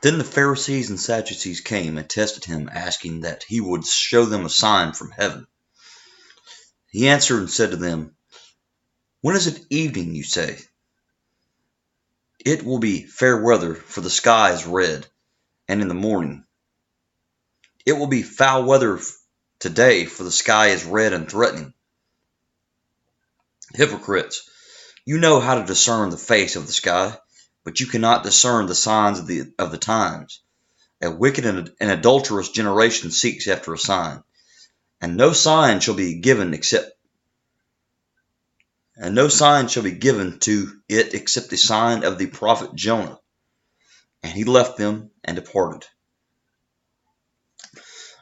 Then the Pharisees and Sadducees came and tested him, asking that he would show them a sign from heaven. He answered and said to them, "When is it evening, you say? It will be fair weather, for the sky is red, and in the morning. It will be foul weather today, for the sky is red and threatening. Hypocrites, you know how to discern the face of the sky, but you cannot discern the signs of the times. A wicked and adulterous generation seeks after a sign, and no sign shall be given to it except the sign of the prophet Jonah." And he left them and departed.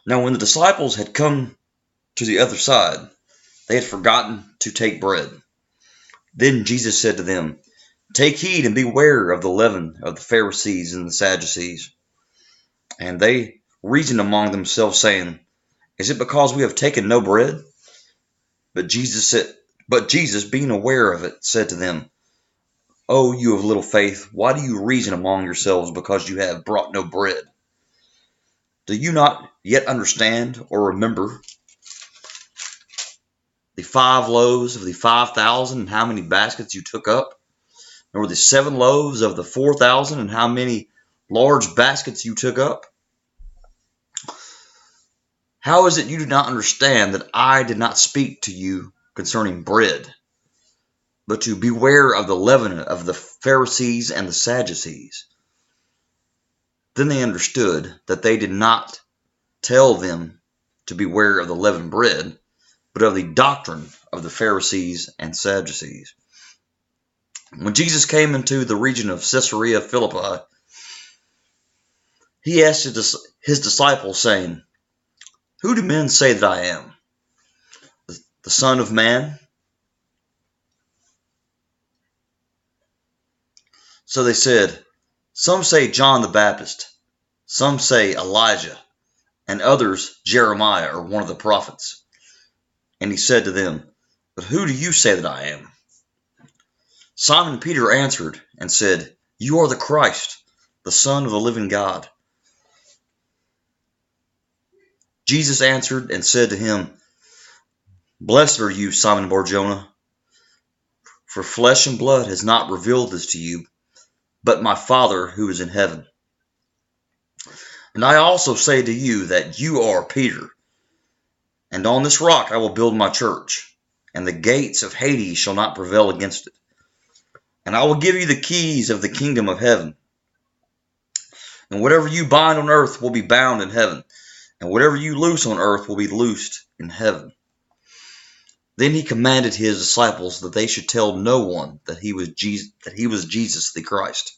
Now when the disciples had come to the other side, they had forgotten to take bread. Then Jesus said to them, "Take heed and beware of the leaven of the Pharisees and the Sadducees." And they reasoned among themselves, saying, "Is it because we have taken no bread?" But Jesus, being aware of it, said to them, "O you of little faith, why do you reason among yourselves because you have brought no bread? Do you not yet understand or remember the 5 loaves of the 5,000 and how many baskets you took up? Nor the 7 loaves of the 4,000 and how many large baskets you took up? How is it you do not understand that I did not speak to you concerning bread, but to beware of the leaven of the Pharisees and the Sadducees?" Then they understood that they did not tell them to beware of the leavened bread, but of the doctrine of the Pharisees and Sadducees. When Jesus came into the region of Caesarea Philippi, he asked his disciples, saying, "Who do men say that I am? The Son of Man?" So they said, "Some say John the Baptist, some say Elijah, and others Jeremiah or one of the prophets." And he said to them, "But who do you say that I am?" Simon Peter answered and said, "You are the Christ, the Son of the living God." Jesus answered and said to him, "Blessed are you, Simon Bar-Jonah, for flesh and blood has not revealed this to you, but my Father who is in heaven. And I also say to you that you are Peter, and on this rock I will build my church, and the gates of Hades shall not prevail against it. And I will give you the keys of the kingdom of heaven. And whatever you bind on earth will be bound in heaven, and whatever you loose on earth will be loosed in heaven." Then he commanded his disciples that they should tell no one that he was Jesus the Christ.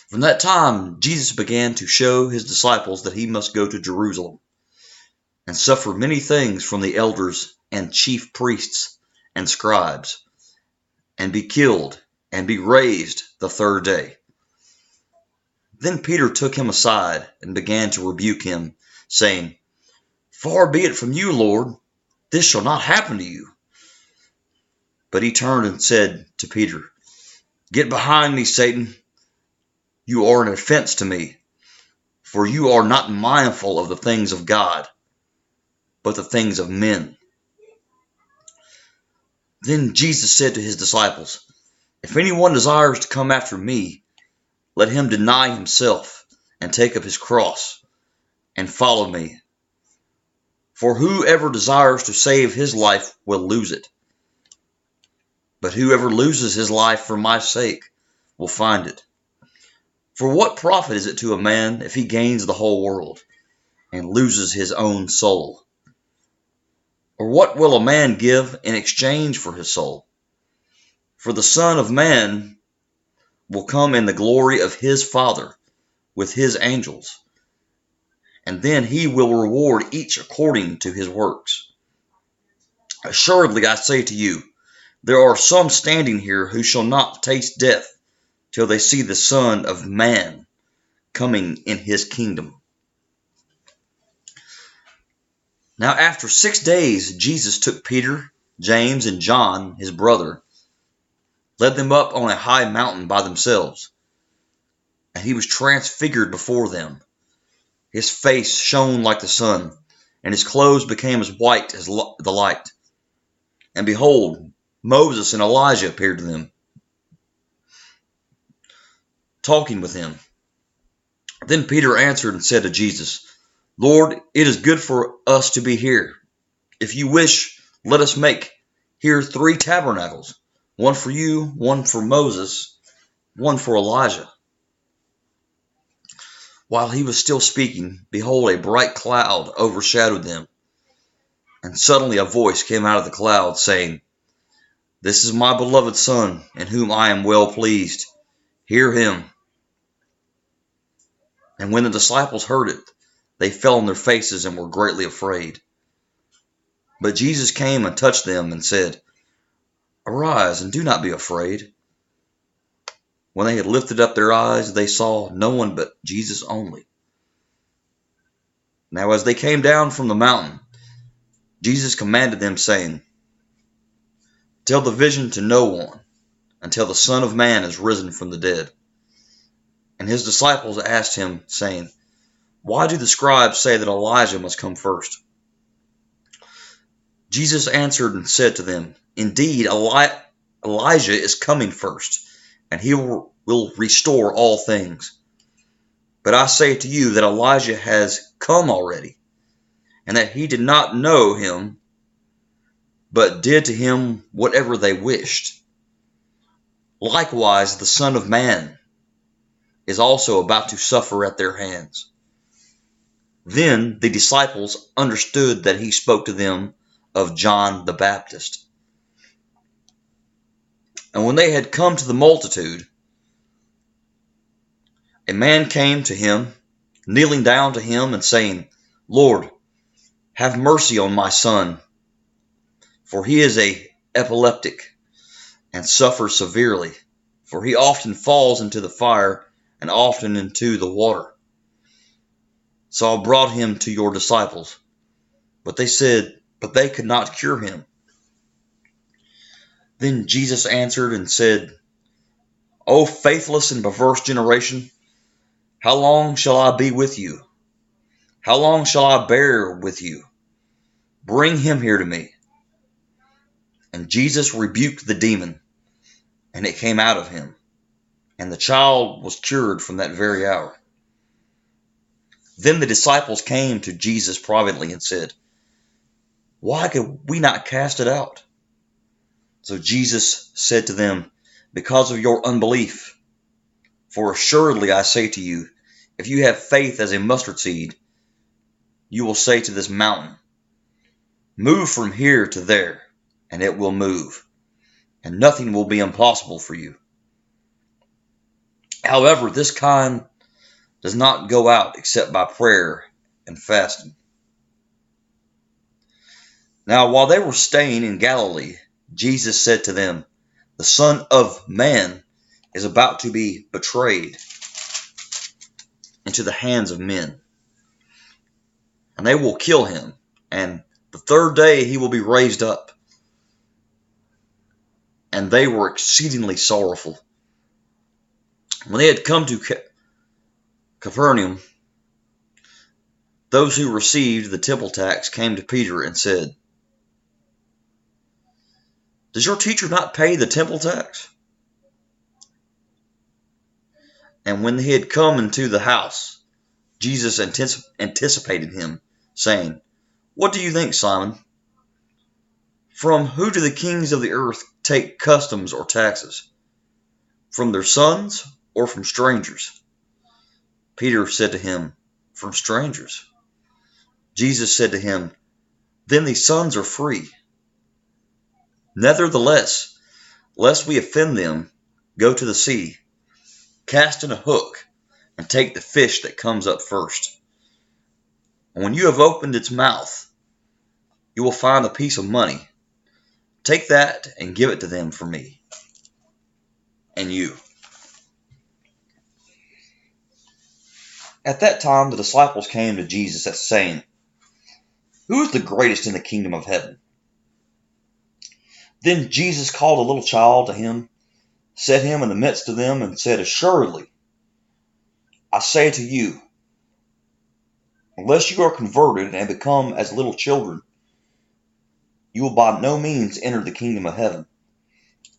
From that time, Jesus began to show his disciples that he must go to Jerusalem and suffer many things from the elders and chief priests and scribes, and be killed and be raised the 3rd day. Then Peter took him aside and began to rebuke him, saying, "Far be it from you, Lord, this shall not happen to you." But he turned and said to Peter, "Get behind me, Satan. You are an offense to me, for you are not mindful of the things of God, but the things of men." Then Jesus said to his disciples, "If anyone desires to come after me, let him deny himself and take up his cross and follow me. For whoever desires to save his life will lose it. But whoever loses his life for my sake will find it. For what profit is it to a man if he gains the whole world and loses his own soul? Or what will a man give in exchange for his soul? For the Son of Man will come in the glory of his Father with his angels, and then he will reward each according to his works. Assuredly, I say to you, there are some standing here who shall not taste death till they see the Son of Man coming in his kingdom." Now after 6 days, Jesus took Peter, James, and John, his brother, led them up on a high mountain by themselves, and he was transfigured before them. His face shone like the sun, and his clothes became as white as the light. And behold, Moses and Elijah appeared to them, talking with him. Then Peter answered and said to Jesus, Lord, it is good for us to be here. If you wish, let us make here 3 tabernacles, one for you, one for Moses, one for Elijah. While he was still speaking, behold, a bright cloud overshadowed them. And suddenly a voice came out of the cloud, saying, This is my beloved Son, in whom I am well pleased. Hear him. And when the disciples heard it, they fell on their faces and were greatly afraid. But Jesus came and touched them and said, Arise, and do not be afraid. When they had lifted up their eyes, they saw no one but Jesus only. Now as they came down from the mountain, Jesus commanded them, saying, Tell the vision to no one, until the Son of Man is risen from the dead. And his disciples asked him, saying, Why do the scribes say that Elijah must come first? Jesus answered and said to them, Indeed, Elijah is coming first, and he will restore all things. But I say to you that Elijah has come already, and that he did not know him, but did to him whatever they wished. Likewise, the Son of Man is also about to suffer at their hands. Then the disciples understood that he spoke to them of John the Baptist. And when they had come to the multitude, a man came to him, kneeling down to him and saying, Lord, have mercy on my son, for he is an epileptic and suffers severely, for he often falls into the fire and often into the water. So I brought him to your disciples, but they could not cure him. Then Jesus answered and said, O faithless and perverse generation, how long shall I be with you? How long shall I bear with you? Bring him here to me. And Jesus rebuked the demon, and it came out of him, and the child was cured from that very hour. Then the disciples came to Jesus privately and said, Why could we not cast it out? So Jesus said to them, Because of your unbelief. For assuredly I say to you, if you have faith as a mustard seed, you will say to this mountain, Move from here to there, and it will move, and nothing will be impossible for you. However, this kind does not go out except by prayer and fasting. Now, while they were staying in Galilee, Jesus said to them, The Son of Man is about to be betrayed into the hands of men, and they will kill him, and the 3rd day he will be raised up. And they were exceedingly sorrowful. When they had come to Capernaum, those who received the temple tax came to Peter and said, Does your teacher not pay the temple tax? And when he had come into the house, Jesus anticipated him, saying, What do you think, Simon? From who do the kings of the earth take customs or taxes? From their sons or from strangers? Peter said to him, From strangers. Jesus said to him, Then the sons are free. Nevertheless, lest we offend them, go to the sea, cast in a hook, and take the fish that comes up first. And when you have opened its mouth, you will find a piece of money. Take that and give it to them for me and you. At that time the disciples came to Jesus saying, Who is the greatest in the kingdom of heaven? Then Jesus called a little child to him, set him in the midst of them, and said, Assuredly, I say to you, unless you are converted and become as little children, you will by no means enter the kingdom of heaven.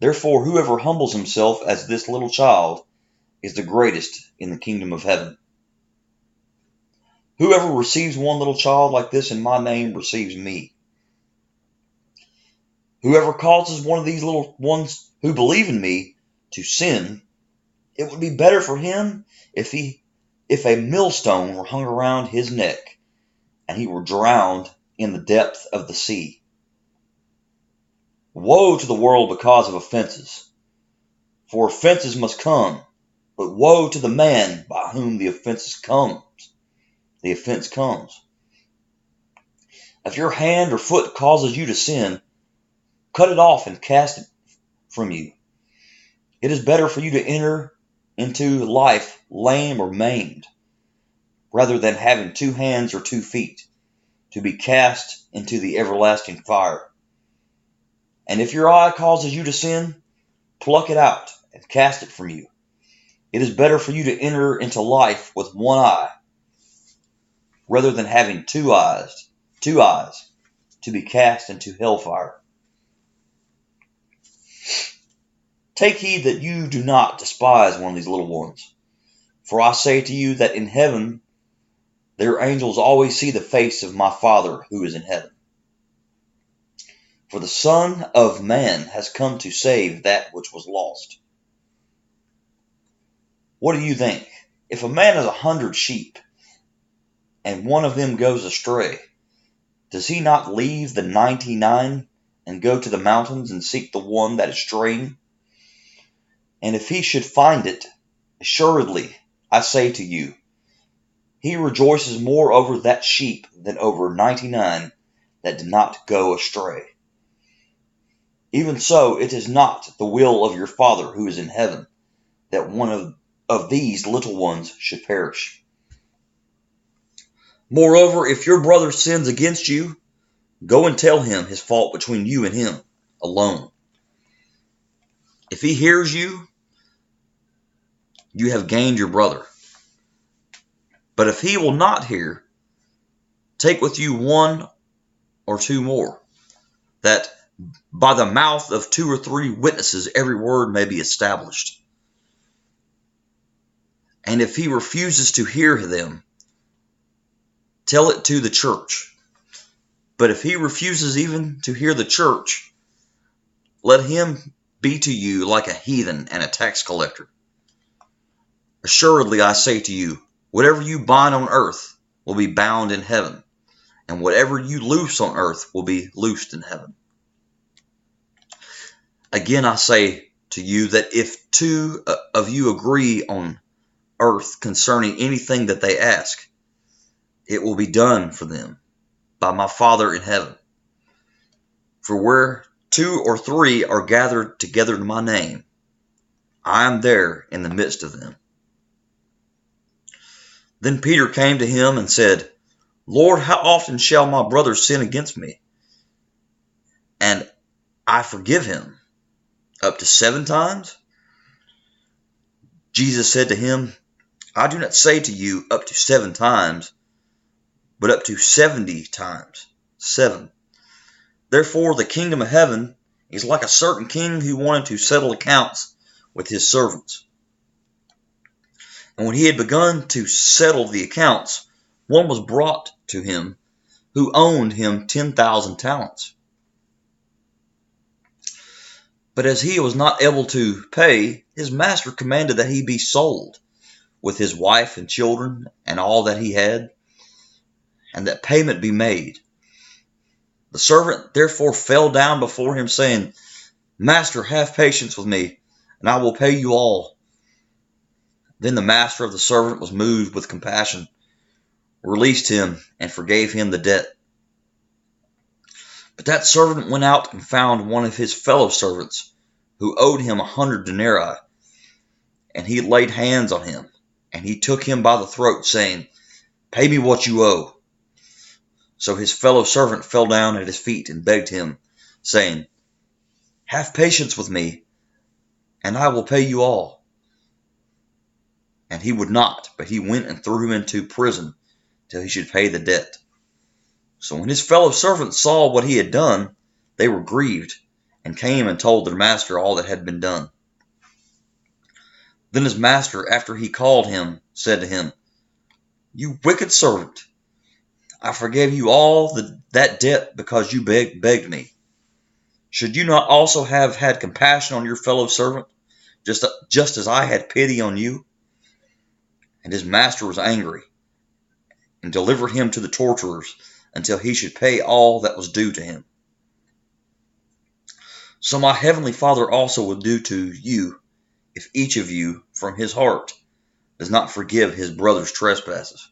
Therefore, whoever humbles himself as this little child is the greatest in the kingdom of heaven. Whoever receives one little child like this in my name receives me. Whoever causes one of these little ones who believe in me to sin, it would be better for him if a millstone were hung around his neck and he were drowned in the depth of the sea. Woe to the world because of offenses, for offenses must come, but woe to the man by whom the offense comes. If your hand or foot causes you to sin, cut it off and cast it from you. It is better for you to enter into life lame or maimed, rather than having 2 hands or 2 feet, to be cast into the everlasting fire. And if your eye causes you to sin, pluck it out and cast it from you. It is better for you to enter into life with 1 eye, rather than having two eyes, to be cast into hellfire. Take heed that you do not despise one of these little ones. For I say to you that in heaven their angels always see the face of my Father who is in heaven. For the Son of Man has come to save that which was lost. What do you think? If a man has 100 sheep, and one of them goes astray, does he not leave the 99 and go to the mountains and seek the one that is straying? And if he should find it, assuredly, I say to you, he rejoices more over that sheep than over 99 that did not go astray. Even so, it is not the will of your Father who is in heaven that one of these little ones should perish. Moreover, if your brother sins against you, go and tell him his fault between you and him alone. If he hears you, you have gained your brother. But if he will not hear, take with you 1 or 2 more, that by the mouth of 2 or 3 witnesses every word may be established. And if he refuses to hear them, tell it to the church. But if he refuses even to hear the church, let him be to you like a heathen and a tax collector. Assuredly, I say to you, whatever you bind on earth will be bound in heaven, and whatever you loose on earth will be loosed in heaven. Again, I say to you that if 2 of you agree on earth concerning anything that they ask, it will be done for them by my Father in heaven. For where 2 or 3 are gathered together in my name, I am there in the midst of them. Then Peter came to him and said, Lord, how often shall my brother sin against me, and I forgive him? Up to 7 times? Jesus said to him, I do not say to you up to 7 times, but up to 70 times 7. Therefore the kingdom of heaven is like a certain king who wanted to settle accounts with his servants. And when he had begun to settle the accounts, one was brought to him who owed him 10,000 talents. But as he was not able to pay, his master commanded that he be sold, with his wife and children and all that he had, and that payment be made. The servant therefore fell down before him, saying, Master, have patience with me, and I will pay you all. Then the master of the servant was moved with compassion, released him, and forgave him the debt. But that servant went out and found one of his fellow servants, who owed him 100 denarii, and he laid hands on him, and he took him by the throat, saying, Pay me what you owe. So his fellow servant fell down at his feet and begged him, saying, Have patience with me, and I will pay you all. And he would not, but he went and threw him into prison till he should pay the debt. So when his fellow servants saw what he had done, they were grieved, and came and told their master all that had been done. Then his master, after he called him, said to him, You wicked servant, I forgave you all that debt because you begged me. Should you not also have had compassion on your fellow servant, just as I had pity on you? And his master was angry, and delivered him to the torturers until he should pay all that was due to him. So my heavenly Father also will do to you, if each of you from his heart does not forgive his brother's trespasses.